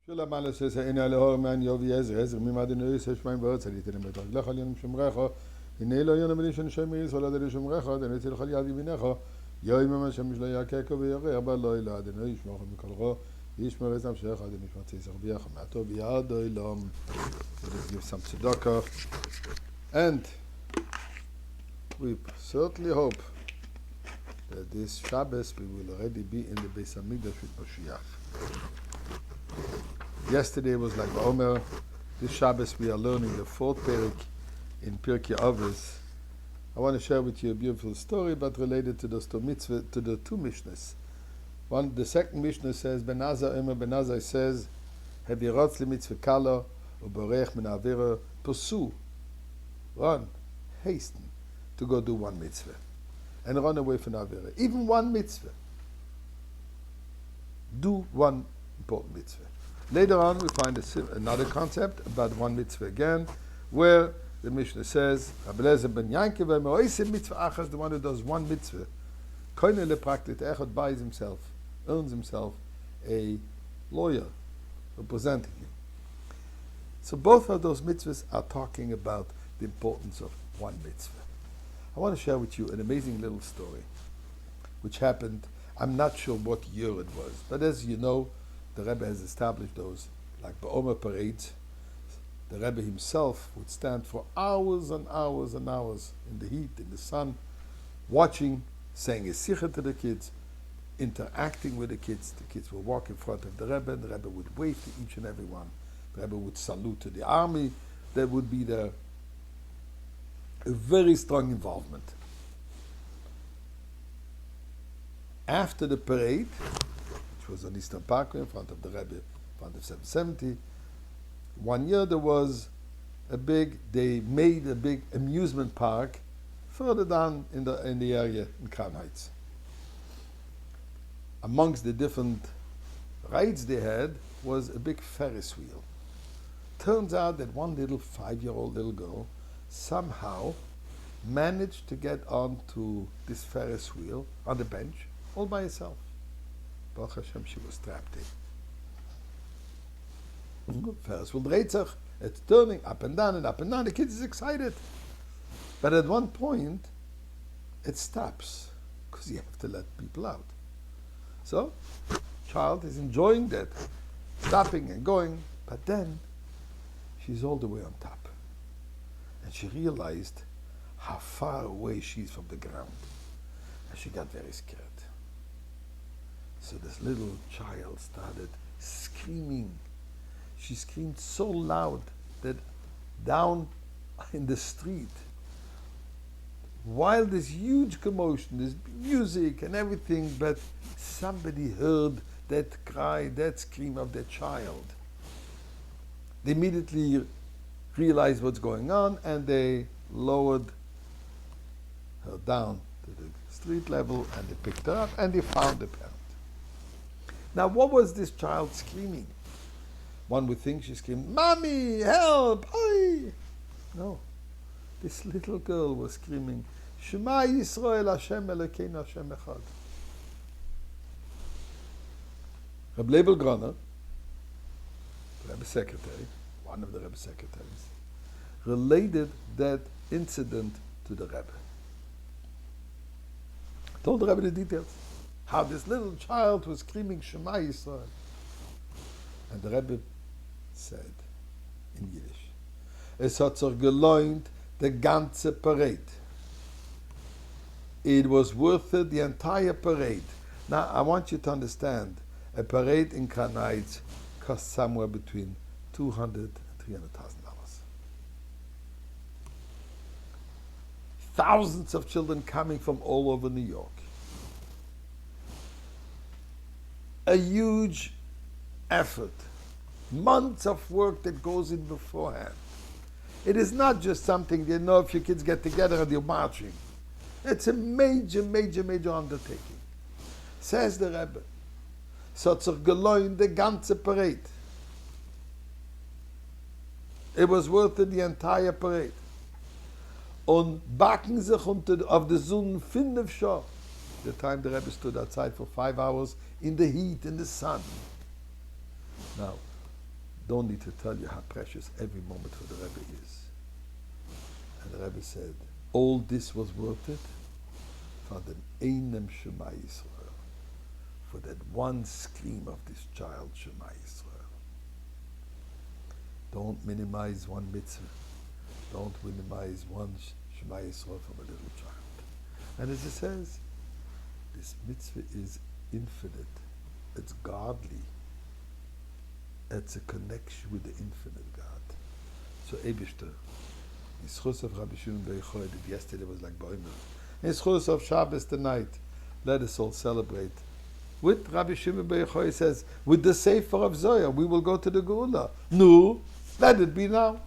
Shula Mala says, "Ina lehor man yovi ezer mimad inu yisesh mein v'otzer yitin betach lechal yonim shemrecha ina lo yonim rishon Shema Yisroel adenu shemrecha adenu tzil chal yadi binecha yoim ma shem shlo yakeko v'yareh abba lo ila adenu yishmoch mikolcho yishmer ezam shecha adenu yishmoch tzizach b'yacham ato b'yado ilam." Let's give some tzedakah, and we certainly hope that this Shabbos we will already be in the Beis Hamikdash with Mashiach. Yesterday was like Omer. This Shabbos we are learning the fourth Perek in Pirkei Avos. I want to share with you a beautiful story, but related to the mitzvah, to the two Mishnahs. One, the second Mishnah says, Ben Azai Omer, Ben Azai says, Hevirotz li mitzvah kala, uborech min avera, pursue, run, hasten to go do one mitzvah, and run away from avera. Even one mitzvah. Do one important mitzvah. Later on, we find another concept about one mitzvah again, where the Mishnah says, Rabbi Eliezer ben Yankov, the one who does one mitzvah, buys himself, earns himself a lawyer representing him. So both of those mitzvahs are talking about the importance of one mitzvah. I want to share with you an amazing little story, which happened, I'm not sure what year it was, but as you know, the Rebbe has established those, like Ba'omer parades. The Rebbe himself would stand for hours and hours and hours in the heat, in the sun, watching, saying a sikha to the kids, interacting with the kids. The kids would walk in front of the Rebbe, and the Rebbe would wave to each and every one. The Rebbe would salute to the army. There would be a very strong involvement. After the parade, was on Eastern Parkway in front of the Rebbe, in front of 770. One year there was they made a big amusement park further down in the area in Crown Heights. Amongst the different rides they had was a big Ferris wheel. Turns out that one little 5-year-old little girl somehow managed to get onto this Ferris wheel on the bench all by herself. Baruch Hashem, she was trapped in. Ferris wheel dreht sich, it's turning up and down and up and down. The kid is excited. But at one point, it stops, because you have to let people out. So, child is enjoying that, stopping and going, but then she's all the way on top. And she realized how far away she is from the ground. And she got very scared. So this little child started screaming. She screamed so loud that down in the street, while there's huge commotion, there's music and everything, but somebody heard that cry, that scream of that child. They immediately realized what's going on, and they lowered her down to the street level, and they picked her up, and they found the parent. Now, what was this child screaming? One would think she screamed, "Mommy, help! Oi!" No. This little girl was screaming, "Shema Yisroel, Hashem Elokeinu, Hashem Echad." Rabbi Leibel Groner, the Rebbe's secretary, one of the Rebbe's secretaries, related that incident to the Rebbe. Told the Rebbe the details. How this little child was screaming Shema Yisroel. And the Rebbe said in Yiddish, es hat sich gelohnt the ganze parade. It was worth it, the entire parade. Now, I want you to understand, a parade in Crown Heights costs somewhere between $200,000 and $300,000. Thousands of children coming from all over New York. A huge effort, months of work that goes in beforehand. It is not just something you know if your kids get together and you're marching. It's a major, major, major undertaking. Says the Rebbe. So hat sich gelohnt the ganze parade. It was worth it, the entire parade. Und backen sich auf der Sonne 5 Stunden. The time the Rebbe stood outside for 5 hours in the heat, in the sun. Now, Don't need to tell you how precious every moment for the Rebbe is. And the Rebbe said, all this was worth it for the Einem Shema Yisroel, for that one scream of this child, Shema Yisroel. Don't minimize one mitzvah. Don't minimize one Shema Yisroel from a little child. And as it says, this mitzvah is infinite. It's godly. It's a connection with the infinite God. So Eibishter, the schus of Rabbi Shimon Bar Yochai, that yesterday was like Boimer. In schus of Shabbos tonight, let us all celebrate. With Rabbi Shimon Bar Yochai says, with the Sefer of Zohar, we will go to the Geula. No, let it be now.